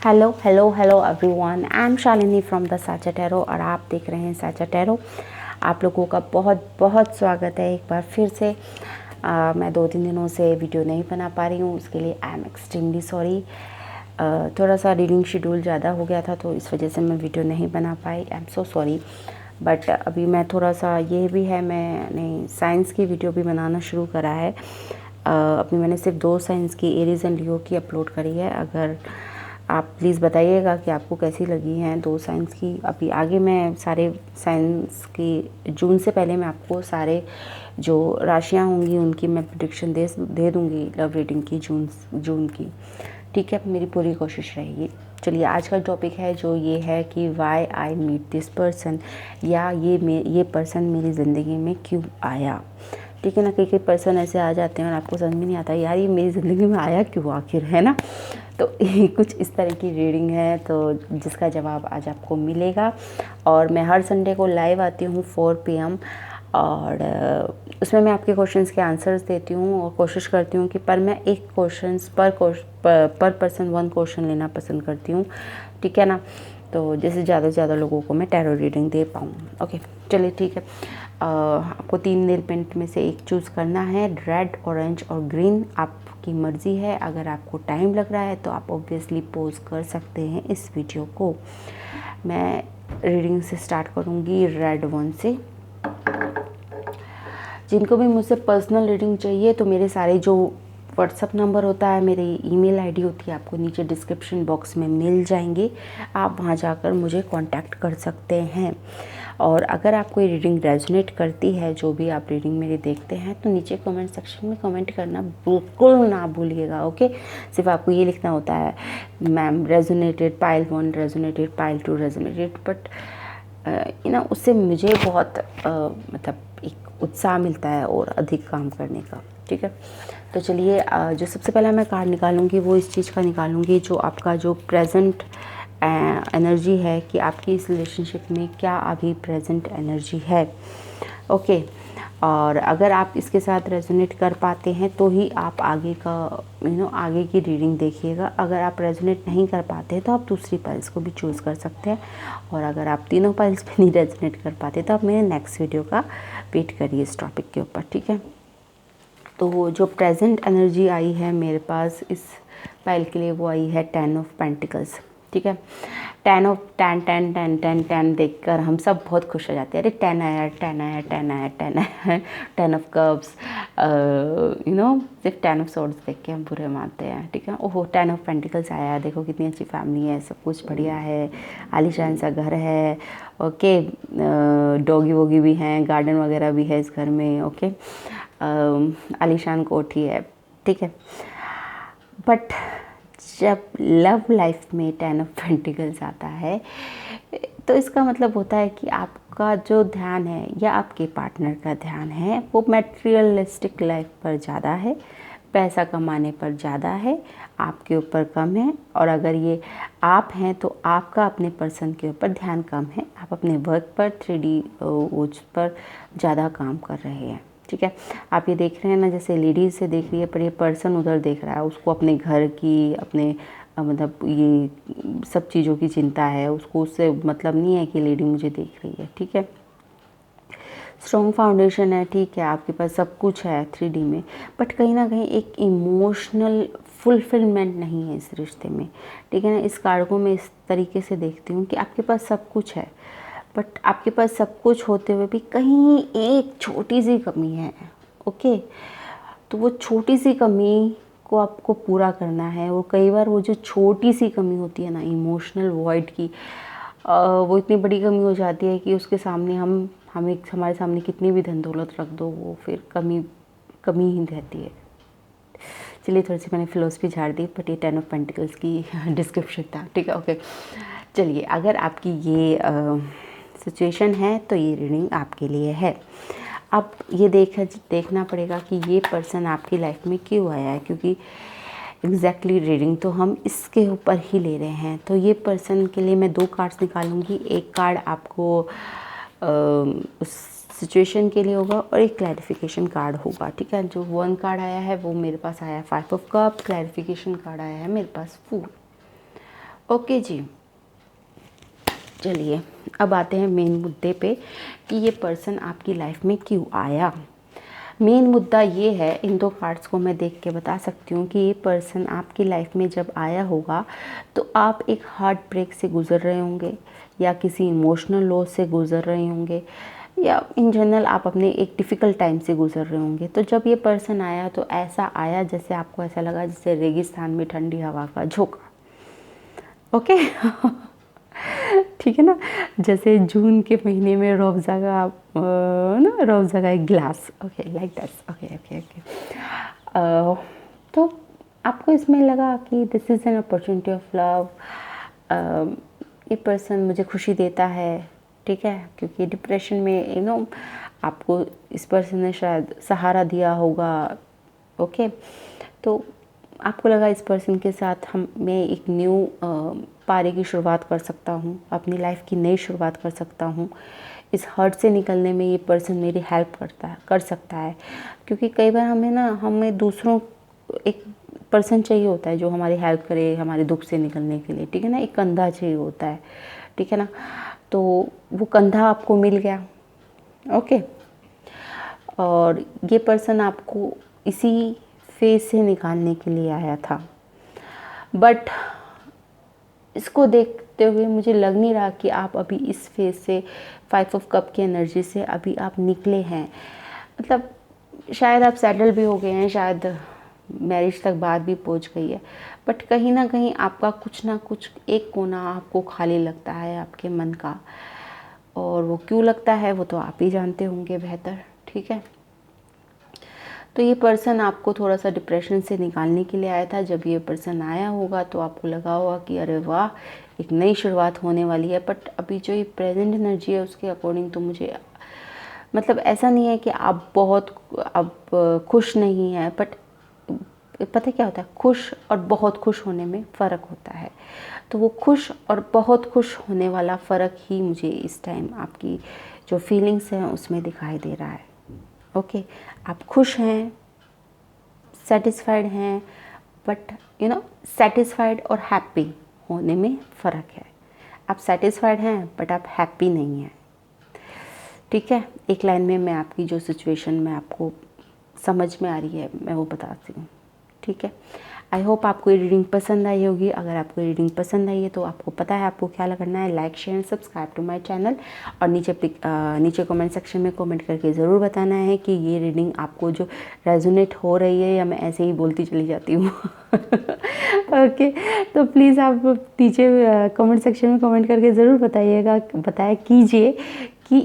Hello hello hello everyone, I am Shalini from the साचा tarot और आप देख रहे हैं साचा टैरो। आप लोगों का बहुत बहुत स्वागत है एक बार फिर से। मैं 2-3 दिनों से वीडियो नहीं बना पा रही हूँ, उसके लिए आई एम एक्सट्रीमली सॉरी। थोड़ा सा रीडिंग शेड्यूल ज़्यादा हो गया था तो इस वजह से मैं वीडियो नहीं बना पाई, I am so sorry. But अभी मैं थोड़ा सा ये भी है, मैंने साइंस की वीडियो भी बनाना शुरू करा है। अभी मैंने सिर्फ 2 साइंस की, एरीज एंड लियो की अपलोड करी है। अगर आप प्लीज़ बताइएगा कि आपको कैसी लगी हैं 2 साइंस की। अभी आगे मैं सारे साइंस की जून से पहले मैं आपको सारे जो राशियां होंगी उनकी मैं प्रेडिक्शन दे दूँगी लव रीडिंग की जून की। ठीक है, मेरी पूरी कोशिश रहेगी। चलिए, आज का टॉपिक है जो ये है कि why I meet this person, या ये पर्सन मेरी ज़िंदगी में क्यों आया। ठीक है ना, कई पर्सन ऐसे आ जाते हैं और आपको समझ में नहीं आता यार ये मेरी ज़िंदगी में आया क्यों आखिर, है ना। तो कुछ इस तरह की रीडिंग है तो जिसका जवाब आज आपको मिलेगा। और मैं हर संडे को लाइव आती हूँ 4 PM और उसमें मैं आपके क्वेश्चंस के आंसर्स देती हूँ और कोशिश करती हूँ कि पर मैं एक क्वेश्चंस पर पर्सन 1 क्वेश्चन लेना पसंद करती हूँ। ठीक है ना, तो जैसे ज़्यादा से ज़्यादा लोगों को मैं टैरो रीडिंग दे पाऊँ। ओके, चलिए ठीक है। आपको 3 नेल पेंट में से एक चूज़ करना है, रेड, ऑरेंज और ग्रीन। आपकी मर्ज़ी है। अगर आपको टाइम लग रहा है तो आप ऑब्वियसली पॉज कर सकते हैं इस वीडियो को। मैं रीडिंग से स्टार्ट करूँगी रेड 1 से। जिनको भी मुझसे पर्सनल रीडिंग चाहिए तो मेरे सारे जो व्हाट्सअप नंबर होता है, मेरी ईमेल आईडी होती है, आपको नीचे डिस्क्रिप्शन बॉक्स में मिल जाएंगे। आप वहां जाकर मुझे कांटेक्ट कर सकते हैं। और अगर आपको ये रीडिंग रेजोनेट करती है, जो भी आप रीडिंग मेरी देखते हैं, तो नीचे कमेंट सेक्शन में कमेंट करना बिल्कुल ना भूलिएगा। ओके, सिर्फ आपको ये लिखना होता है ma'am resonated, pile 1 resonated, pile 2 resonated. But उससे मुझे बहुत मतलब एक उत्साह मिलता है और अधिक काम करने का। ठीक है, तो चलिए, जो सबसे पहला मैं कार्ड निकालूंगी वो इस चीज़ का निकालूंगी जो आपका जो प्रेजेंट एनर्जी है, कि आपकी इस रिलेशनशिप में क्या अभी प्रेजेंट एनर्जी है। ओके, और अगर आप इसके साथ रेजोनेट कर पाते हैं तो ही आप आगे का आगे की रीडिंग देखिएगा। अगर आप रेजोनेट नहीं कर पाते तो आप दूसरी पाइल्स को भी चूज़ कर सकते हैं। और अगर आप तीनों पाइल्स पे नहीं रेजोनेट कर पाते तो आप मेरे नेक्स्ट वीडियो का वेट करिए इस टॉपिक के ऊपर। ठीक है, तो जो प्रेजेंट एनर्जी आई है मेरे पास इस पाइल के लिए वो आई है 10 ऑफ पेंटिकल्स। ठीक है, 10 देखकर हम सब बहुत खुश हो जाते हैं। अरे 10 आया, 10 आया, 10 आया, 10 आया। 10 ऑफ कप्स, सिर्फ 10 ऑफ सॉर्ड्स देख के हम बुरे मानते हैं। ठीक है, ओहो 10 ऑफ पेंटिकल्स आया, देखो कितनी अच्छी फैमिली है, सब कुछ बढ़िया है, आलीशान सा घर है। ओके, डॉगी वोगी भी हैं, गार्डन वगैरह भी है इस घर में। ओके, आलीशान कोठी है। ठीक है, बट जब लव लाइफ में 10 ऑफ पेंटिकल्स आता है तो इसका मतलब होता है कि आपका जो ध्यान है या आपके पार्टनर का ध्यान है वो मटेरियलिस्टिक लाइफ पर ज़्यादा है, पैसा कमाने पर ज़्यादा है, आपके ऊपर कम है। और अगर ये आप हैं तो आपका अपने पर्सन के ऊपर ध्यान कम है, आप अपने वर्क पर 3D उस पर ज़्यादा काम कर रहे हैं। ठीक है, आप ये देख रहे हैं ना, जैसे लेडीज़ से देख रही है पर ये पर्सन उधर देख रहा है, उसको अपने घर की, अपने मतलब ये सब चीज़ों की चिंता है, उसको उससे मतलब नहीं है कि लेडी मुझे देख रही है। ठीक है, स्ट्रॉन्ग फाउंडेशन है। ठीक है, आपके पास सब कुछ है 3D में, बट कहीं ना कहीं एक इमोशनल फुलफिलमेंट नहीं है इस रिश्ते में। ठीक है ना, इस कार्ड को मैं इस तरीके से देखती हूँ कि आपके पास सब कुछ है, बट आपके पास सब कुछ होते हुए भी कहीं एक छोटी सी कमी है। ओके, तो वो छोटी सी कमी को आपको पूरा करना है। वो कई बार वो जो छोटी सी कमी होती है ना इमोशनल वॉइड की, वो इतनी बड़ी कमी हो जाती है कि उसके सामने हमें हमारे सामने कितनी भी धन दौलत रख दो वो फिर कमी ही रहती है। चलिए, थोड़ी सी मैंने फिलोसफी झाड़ दी, बट ये 10 ऑफ पेंटिकल्स की डिस्क्रिप्शन था। ठीक है, ओके, चलिए, अगर आपकी ये सिचुएशन है तो ये रीडिंग आपके लिए है। अब ये देखना पड़ेगा कि ये पर्सन आपकी लाइफ में क्यों आया है, क्योंकि एग्जैक्टली रीडिंग तो हम इसके ऊपर ही ले रहे हैं। तो ये पर्सन के लिए मैं 2 कार्ड्स निकालूंगी। एक कार्ड आपको उस सिचुएशन के लिए होगा और एक क्लैरिफिकेशन कार्ड होगा। ठीक है, जो 1 कार्ड आया है वो मेरे पास आया है 5 ऑफ कप, क्लैरिफिकेशन कार्ड आया है मेरे पास फूल। ओके जी, चलिए अब आते हैं मेन मुद्दे पे कि ये पर्सन आपकी लाइफ में क्यों आया। मेन मुद्दा ये है, इन दो कार्ड्स को मैं देख के बता सकती हूँ कि ये पर्सन आपकी लाइफ में जब आया होगा तो आप एक हार्ट ब्रेक से गुज़र रहे होंगे या किसी इमोशनल लॉस से गुज़र रहे होंगे या इन जनरल आप अपने एक डिफ़िकल्ट टाइम से गुज़र रहे होंगे। तो जब ये पर्सन आया तो ऐसा आया जैसे आपको ऐसा लगा जैसे रेगिस्तान में ठंडी हवा का झोंका। ओके ठीक है ना, जैसे जून के महीने में रूअफ़ज़ा का ना रूअफ़ज़ा का एक गिलास, okay like that, okay okay okay. तो आपको इसमें लगा कि this is an opportunity of love, ये पर्सन मुझे खुशी देता है, ठीक है, क्योंकि डिप्रेशन में आपको इस पर्सन ने शायद सहारा दिया होगा। ओके, तो आपको लगा इस पर्सन के साथ मैं एक न्यू पारी की शुरुआत कर सकता हूँ, अपनी लाइफ की नई शुरुआत कर सकता हूँ। इस हर्ट से निकलने में ये पर्सन मेरी हेल्प कर सकता है, क्योंकि कई बार हमें दूसरों एक पर्सन चाहिए होता है जो हमारी हेल्प करे हमारे दुख से निकलने के लिए, ठीक है ना, एक कंधा चाहिए होता है, ठीक है ना। तो वो कंधा आपको मिल गया, ओके, और ये पर्सन आपको इसी फेज से निकालने के लिए आया था। बट इसको देखते हुए मुझे लग नहीं रहा कि आप अभी इस फेज से 5 ऑफ कप की एनर्जी से अभी आप निकले हैं। मतलब शायद आप सेटल भी हो गए हैं, शायद मैरिज तक बात भी पहुंच गई है, बट कहीं ना कहीं आपका कुछ ना कुछ एक कोना आपको खाली लगता है आपके मन का, और वो क्यों लगता है वो तो आप ही जानते होंगे बेहतर, ठीक है। तो ये पर्सन आपको थोड़ा सा डिप्रेशन से निकालने के लिए आया था। जब ये पर्सन आया होगा तो आपको लगा होगा कि अरे वाह, एक नई शुरुआत होने वाली है। बट अभी जो ये प्रेजेंट एनर्जी है उसके अकॉर्डिंग तो मुझे मतलब ऐसा नहीं है कि आप बहुत अब खुश नहीं हैं, बट पता क्या होता है, खुश और बहुत खुश होने में फ़र्क होता है। तो वो खुश और बहुत खुश होने वाला फ़र्क ही मुझे इस टाइम आपकी जो फीलिंग्स हैं उसमें दिखाई दे रहा है। ओके, आप खुश हैं, सेटिस्फाइड हैं, बट सेटिस्फाइड और हैप्पी होने में फ़र्क है। आप सेटिस्फाइड हैं बट आप हैप्पी नहीं हैं, ठीक है। एक लाइन में मैं आपकी जो सिचुएशन में आपको समझ में आ रही है मैं वो बताती हूँ, ठीक है। आई होप आपको ये रीडिंग पसंद आई होगी। अगर आपको ये रीडिंग पसंद आई है तो आपको पता है आपको क्या करना है, like share subscribe to my channel, और नीचे कमेंट सेक्शन में कमेंट करके ज़रूर बताना है कि ये रीडिंग आपको जो रेजोनेट हो रही है या मैं ऐसे ही बोलती चली जाती हूँ ओके, तो प्लीज़ आप नीचे कमेंट सेक्शन में कमेंट करके ज़रूर बताया कीजिए कि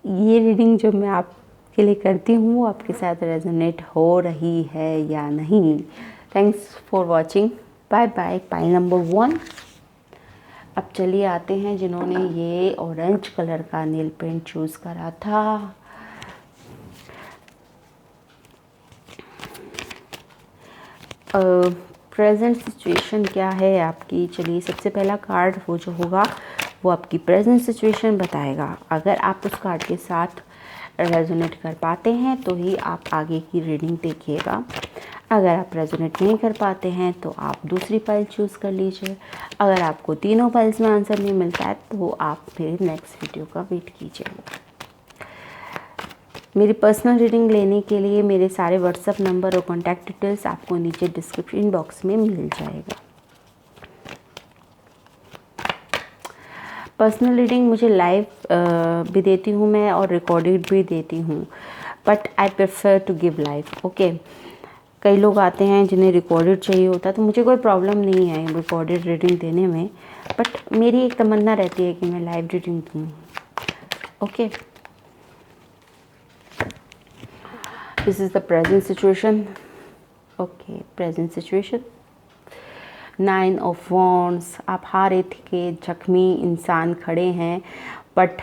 ये रीडिंग जो मैं आपके लिए करती हूँ वो आपके साथ रेजोनेट हो रही है या नहीं। Thanks for watching, bye bye. Pile number 1। अब चलिए आते हैं जिन्होंने ये ऑरेंज कलर का नेल पेंट चूज़ करा था। प्रेजेंट सिचुएशन क्या है आपकी। चलिए सबसे पहला कार्ड वो जो होगा वो आपकी प्रेजेंट सिचुएशन बताएगा। अगर आप उस कार्ड के साथ रेजोनेट कर पाते हैं तो ही आप आगे की रीडिंग देखिएगा। अगर आप रेजोनेट नहीं कर पाते हैं तो आप दूसरी फाइल चूज़ कर लीजिए। अगर आपको तीनों फाइल्स में आंसर नहीं मिलता है तो आप मेरे नेक्स्ट वीडियो का वेट कीजिएगा। मेरी पर्सनल रीडिंग लेने के लिए मेरे सारे व्हाट्सएप नंबर और कॉन्टैक्ट डिटेल्स आपको नीचे डिस्क्रिप्शन बॉक्स में मिल जाएगा। पर्सनल रीडिंग मुझे लाइव भी देती हूँ मैं और रिकॉर्डेड भी देती हूँ, but I prefer to give live. Okay, कई लोग आते हैं जिन्हें रिकॉर्डेड चाहिए होता है, तो मुझे कोई प्रॉब्लम नहीं है रिकॉर्डेड रीडिंग देने में, बट मेरी एक तमन्ना रहती है कि मैं लाइव रीडिंग दूँ। Okay, this is the present situation. Okay, present situation 9 of wands. आप हारे थे, जख्मी इंसान खड़े हैं, बट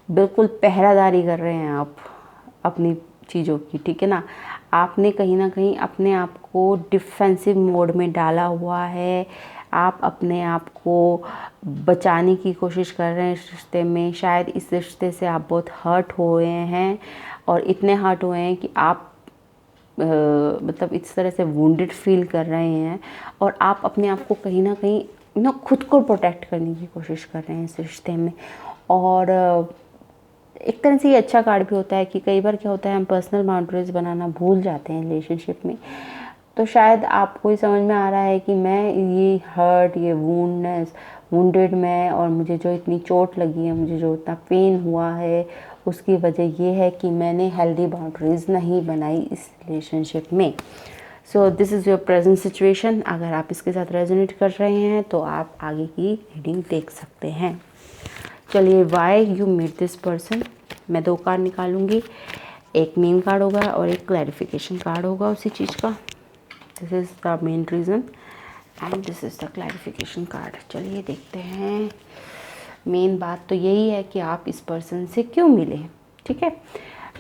बिल्कुल पहरादारी कर रहे हैं आप अपनी चीज़ों की, ठीक है ना। आपने कहीं ना कहीं अपने आप को डिफेंसिव मोड में डाला हुआ है। आप अपने आप को बचाने की कोशिश कर रहे हैं इस रिश्ते में। शायद इस रिश्ते से आप बहुत हर्ट हुए हैं, और इतने हर्ट हुए हैं कि आप मतलब इस तरह से वुंडेड फील कर रहे हैं, और आप अपने आप को कहीं ना कहीं खुद को प्रोटेक्ट करने की कोशिश कर रहे हैं इस रिश्ते में। और एक तरह से ये अच्छा कार्ड भी होता है कि कई बार क्या होता है हम पर्सनल बाउंड्रीज बनाना भूल जाते हैं रिलेशनशिप में। तो शायद आपको ही समझ में आ रहा है कि मैं ये हर्ट, ये वुंडेड मैं, और मुझे जो इतनी चोट लगी है, मुझे जो इतना पेन हुआ है, उसकी वजह ये है कि मैंने हेल्दी बाउंड्रीज नहीं बनाई इस रिलेशनशिप में। So this is your present situation. अगर आप इसके साथ रेजोनेट कर रहे हैं तो आप आगे की रीडिंग देख सकते हैं। चलिए, why you meet this person, मैं 2 कार्ड निकालूंगी। एक मेन कार्ड होगा और एक क्लैरिफिकेशन कार्ड होगा उसी चीज़ का। This is the main reason and this is the clarification card. चलिए देखते हैं। मेन बात तो यही है कि आप इस पर्सन से क्यों मिले, ठीक है।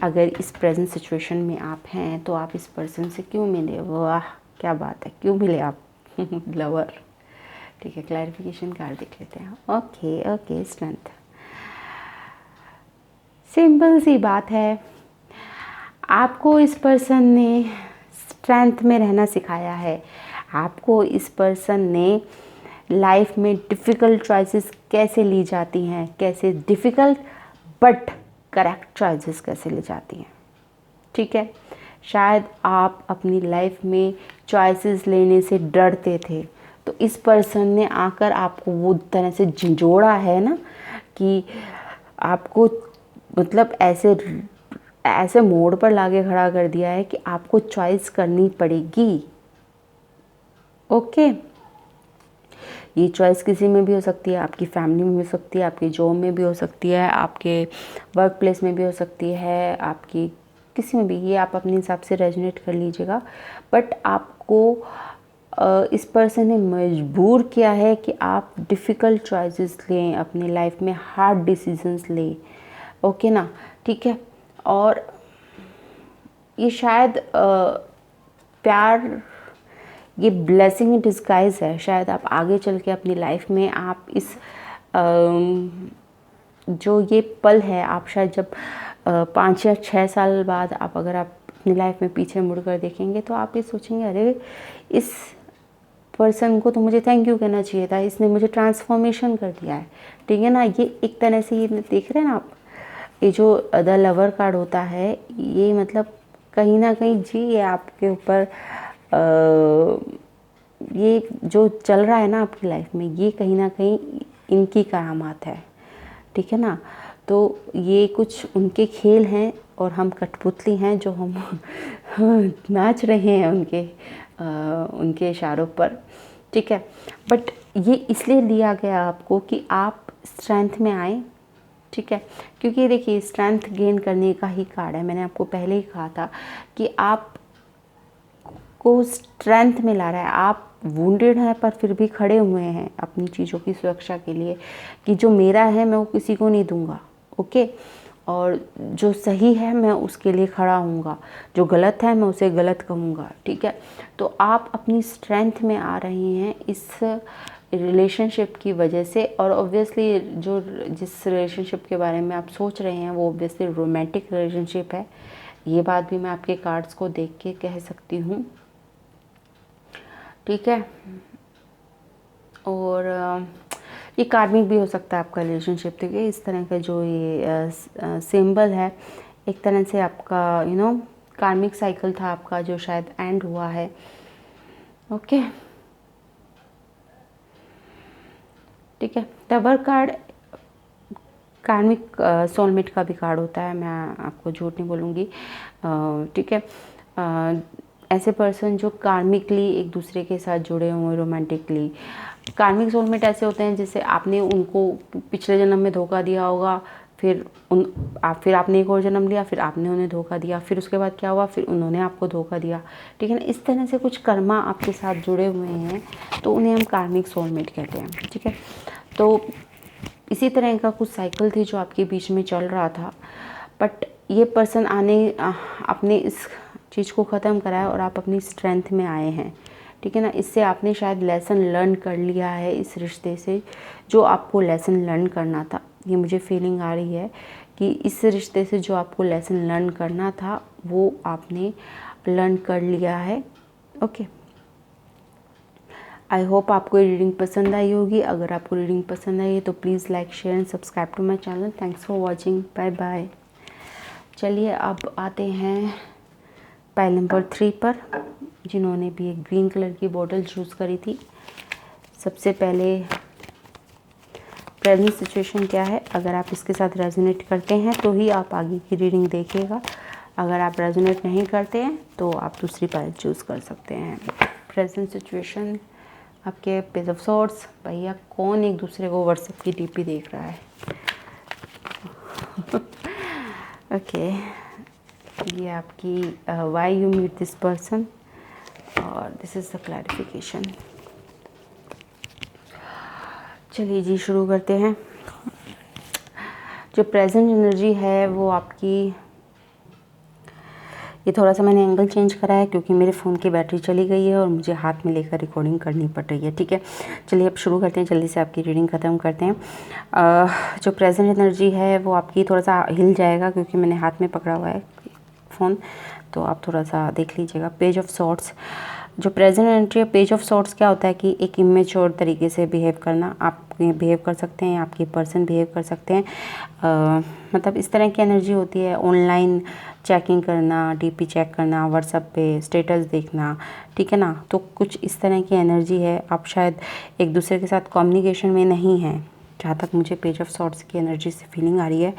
अगर इस प्रेजेंट सिचुएशन में आप हैं तो आप इस पर्सन से क्यों मिले, वाह क्या बात है, क्यों मिले आप लवर, ठीक है। क्लैरिफिकेशन कार्ड देख लेते हैं। Okay, strength. सिंपल सी बात है, आपको इस पर्सन ने स्ट्रेंथ में रहना सिखाया है। आपको इस पर्सन ने लाइफ में डिफ़िकल्ट चॉइसेस कैसे ली जाती हैं, कैसे डिफ़िकल्ट बट करेक्ट चॉइसेस कैसे ली जाती हैं, ठीक है। शायद आप अपनी लाइफ में चॉइसेस लेने से डरते थे, तो इस पर्सन ने आकर आपको वो तरह से झंझोड़ा है ना कि आपको मतलब ऐसे मोड़ पर लाके खड़ा कर दिया है कि आपको चॉइस करनी पड़ेगी। ओके, ये चॉइस किसी में भी हो सकती है, आपकी फैमिली में भी हो सकती है, आपकी जॉब में भी हो सकती है, आपके वर्क प्लेस में भी हो सकती है, आपकी किसी में भी, ये आप अपने हिसाब से रेजोनेट कर लीजिएगा। बट आपको इस पर्सन ने मजबूर किया है कि आप डिफ़िकल्ट चॉइसेस लें, अपनी लाइफ में हार्ड डिसीजंस लें, ओके ना, ठीक है। और ये शायद प्यार, ये ब्लेसिंग इन डिस्गाइज है। शायद आप आगे चल के अपनी लाइफ में आप इस जो ये पल है, आप शायद जब 5 या 6 साल बाद आप अगर आप अपनी लाइफ में पीछे मुड़ कर देखेंगे तो आप ये सोचेंगे, अरे इस पर्सन को तो मुझे थैंक यू कहना चाहिए था, इसने मुझे ट्रांसफॉर्मेशन कर दिया है, ठीक है ना। ये एक तरह से, ये देख रहे हैं ना आप, ये जो द लवर कार्ड होता है, ये मतलब कहीं ना कहीं जी ये आपके ऊपर ये जो चल रहा है ना आपकी लाइफ में, ये कहीं ना कहीं इनकी करामात है, ठीक है ना। तो ये कुछ उनके खेल हैं और हम कठपुतली हैं जो हम नाच रहे हैं उनके इशारों पर, ठीक है। बट ये इसलिए दिया गया आपको कि आप स्ट्रेंथ में आए, ठीक है। क्योंकि देखिए, स्ट्रेंथ गेन करने का ही कार्ड है। मैंने आपको पहले ही कहा था कि आप को स्ट्रेंथ में ला रहा है। आप वुंडेड हैं पर फिर भी खड़े हुए हैं अपनी चीज़ों की सुरक्षा के लिए कि जो मेरा है मैं वो किसी को नहीं दूंगा, ओके। और जो सही है मैं उसके लिए खड़ा हूँगा, जो गलत है मैं उसे गलत कहूँगा, ठीक है। तो आप अपनी स्ट्रेंथ में आ रही हैं इस रिलेशनशिप की वजह से। और ऑब्वियसली जिस रिलेशनशिप के बारे में आप सोच रहे हैं वो ऑब्वियसली रोमांटिक रिलेशनशिप है। ये बात भी मैं आपके कार्ड्स को देख के कह सकती हूँ, ठीक है। और ये कार्मिक भी हो सकता है आपका रिलेशनशिप, ठीक है। इस तरह का जो ये सिंबल है, एक तरह से आपका कार्मिक साइकिल था आपका जो शायद एंड हुआ है, ओके, ठीक है। टवर कार्ड कार्मिक सोलमेट का भी कार्ड होता है, मैं आपको झूठ नहीं बोलूँगी, ठीक है। ऐसे पर्सन जो कार्मिकली एक दूसरे के साथ जुड़े हुए, रोमांटिकली। कार्मिक सोलमेट ऐसे होते हैं जैसे आपने उनको पिछले जन्म में धोखा दिया होगा, फिर आपने एक और जन्म लिया, फिर आपने उन्हें धोखा दिया, फिर उसके बाद क्या हुआ, फिर उन्होंने आपको धोखा दिया, ठीक है ना। इस तरह से कुछ कर्मा आपके साथ जुड़े हुए हैं तो उन्हें हम कार्मिक सोलमेट कहते हैं, ठीक है। तो इसी तरह का कुछ साइकिल थी जो आपके बीच में चल रहा था, बट ये पर्सन अपने इस चीज़ को ख़त्म कराया और आप अपनी स्ट्रेंथ में आए हैं, ठीक है ना। इससे आपने शायद लेसन लर्न कर लिया है इस रिश्ते से, जो आपको लेसन लर्न करना था। ये मुझे फीलिंग आ रही है कि इस रिश्ते से जो आपको लेसन लर्न करना था वो आपने लर्न कर लिया है, ओके। आई होप आपको ये रीडिंग पसंद आई होगी। अगर आपको रीडिंग पसंद आई है तो please like share and subscribe to my channel. Thanks for watching, bye bye. चलिए अब आते हैं पाइल नंबर 3 पर, जिन्होंने भी एक ग्रीन कलर की बॉटल चूज़ करी थी। सबसे पहले प्रेजेंट सिचुएशन क्या है, अगर आप इसके साथ रेजोनेट करते हैं तो ही आप आगे की रीडिंग देखिएगा। अगर आप रेजोनेट नहीं करते हैं तो आप दूसरी पाइल चूज़ कर सकते हैं। प्रेजेंट सिचुएशन आपके पेज ऑफ सॉर्ड्स। भैया कौन एक दूसरे को व्हाट्सएप की डीपी देख रहा है? ओके, ये आपकी why you meet this person और दिस इज़ द क्लैरिफिकेशन। चलिए जी शुरू करते हैं। जो प्रेजेंट एनर्जी है वो आपकी, ये थोड़ा सा मैंने एंगल चेंज करा है क्योंकि मेरे फ़ोन की बैटरी चली गई है और मुझे हाथ में लेकर रिकॉर्डिंग करनी पड़ रही है। ठीक है, चलिए अब शुरू करते हैं, जल्दी से आपकी रीडिंग ख़त्म करते हैं। जो प्रेजेंट एनर्जी है वो आपकी थोड़ा सा हिल जाएगा क्योंकि मैंने हाथ में पकड़ा हुआ है फ़ोन, तो आप थोड़ा सा देख लीजिएगा। पेज ऑफ सॉर्ड्स, जो प्रेजेंट एनर्जी है, पेज ऑफ सॉर्ड्स क्या होता है कि एक इमेच्योर तरीके से बिहेव करना। आप बिहेव कर सकते हैं, आपके पर्सन बिहेव कर सकते हैं, मतलब इस तरह की एनर्जी होती है। ऑनलाइन चेकिंग करना, डीपी चेक करना, व्हाट्सएप पे स्टेटस देखना, ठीक है ना, तो कुछ इस तरह की एनर्जी है। आप शायद एक दूसरे के साथ कम्युनिकेशन में नहीं हैं, जहाँ तक मुझे पेज ऑफ सॉर्ड्स की एनर्जी से फीलिंग आ रही है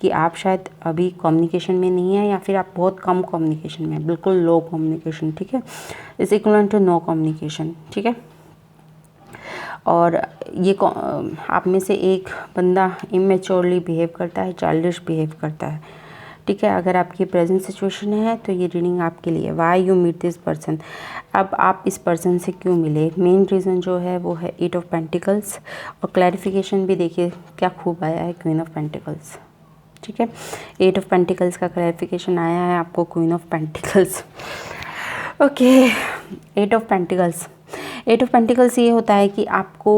कि आप शायद अभी कम्युनिकेशन में नहीं है या फिर आप बहुत कम कम्युनिकेशन में, बिल्कुल लो कम्युनिकेशन। ठीक है, is equal to no communication. ठीक है, और ये आप में से एक बंदा इमेच्योरली बिहेव करता है, चाइल्डिश बिहेव करता है। ठीक है, अगर आपकी प्रेजेंट सिचुएशन है तो ये रीडिंग आपके लिए। Why you meet this person, अब आप इस पर्सन से क्यों मिले, मेन रीज़न जो है वो है 8 ऑफ पेंटिकल्स। और क्लैरिफिकेशन भी देखिए क्या खूब आया है, क्वीन ऑफ पेंटिकल्स। ठीक है, 8 ऑफ पेंटिकल्स का क्लैरिफिकेशन आया है आपको, queen of pentacles. Okay, 8 of pentacles. 8 of pentacles ये होता है कि आपको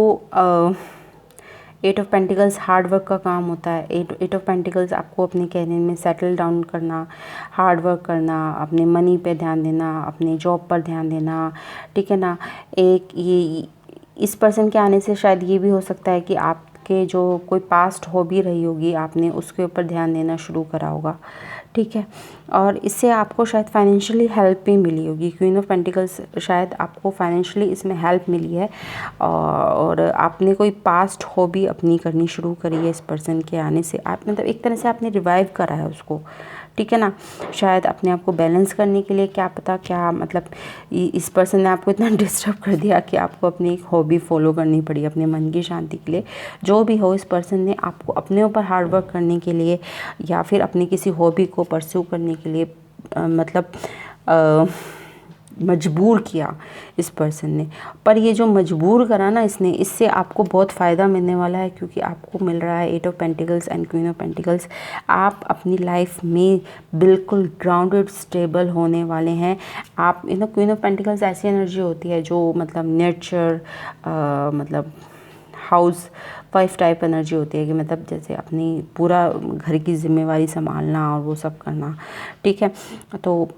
8 ऑफ पेंटिकल्स हार्ड वर्क का काम होता है। 8 ऑफ पेंटिकल्स आपको अपने कैरियर में सेटल डाउन करना, हार्ड वर्क करना, अपने मनी पे ध्यान देना, अपने जॉब पर ध्यान देना। ठीक है ना, एक ये इस पर्सन के आने से शायद ये भी हो सकता है कि आपके जो कोई पास्ट हॉबी रही होगी, आपने उसके ऊपर ध्यान देना शुरू करा होगा। ठीक है, और इससे आपको शायद फाइनेंशियली हेल्प भी मिली होगी। क्वीन ऑफ पेंटिकल्स, शायद आपको फाइनेंशियली इसमें हेल्प मिली है और आपने कोई पास्ट हॉबी अपनी करनी शुरू करी है इस पर्सन के आने से। आप मतलब एक तरह से आपने रिवाइव करा है उसको। ठीक है ना, शायद अपने आप को बैलेंस करने के लिए, क्या पता क्या, मतलब इस पर्सन ने आपको इतना डिस्टर्ब कर दिया कि आपको अपनी एक हॉबी फॉलो करनी पड़ी अपने मन की शांति के लिए। जो भी हो, इस पर्सन ने आपको अपने ऊपर हार्ड वर्क करने के लिए या फिर अपनी किसी हॉबी को परस्यू करने के लिए मतलब मजबूर किया इस पर्सन ने। पर ये जो मजबूर करा ना इसने, इससे आपको बहुत फ़ायदा मिलने वाला है क्योंकि आपको मिल रहा है 8 of pentacles and queen of pentacles. आप अपनी लाइफ में बिल्कुल ग्राउंडेड स्टेबल होने वाले हैं। आप क्वीन ऑफ पेंटिकल्स ऐसी एनर्जी होती है जो मतलब नेचर, मतलब हाउस वाइफ टाइप एनर्जी होती है कि मतलब जैसे अपनी पूरा घर की जिम्मेवारी संभालना और वो सब करना। ठीक है, तो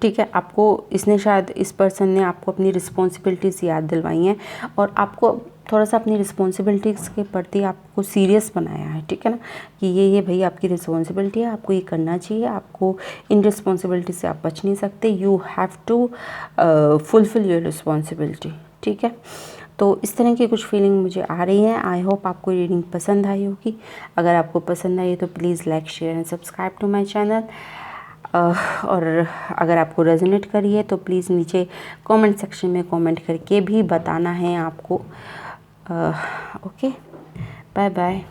ठीक है, आपको इसने शायद, इस पर्सन ने आपको अपनी रिस्पॉन्सिबिलिटीज़ याद दिलवाई हैं और आपको थोड़ा सा अपनी रिस्पॉन्सिबिलिटीज़ के प्रति आपको सीरियस बनाया है। ठीक है ना, कि ये भाई आपकी रिस्पॉन्सिबिलिटी है, आपको ये करना चाहिए, आपको इन रिस्पॉन्सिबिलिटी से आप बच नहीं सकते। You have to fulfil your responsibility. ठीक है, तो इस तरह की कुछ फीलिंग मुझे आ रही है। आई होप आपको रीडिंग पसंद आई होगी। अगर आपको पसंद आई तो please like share and subscribe to my channel. और अगर आपको रेजोनेट करी है तो प्लीज़ नीचे कमेंट सेक्शन में कमेंट करके भी बताना है आपको। Okay, bye bye.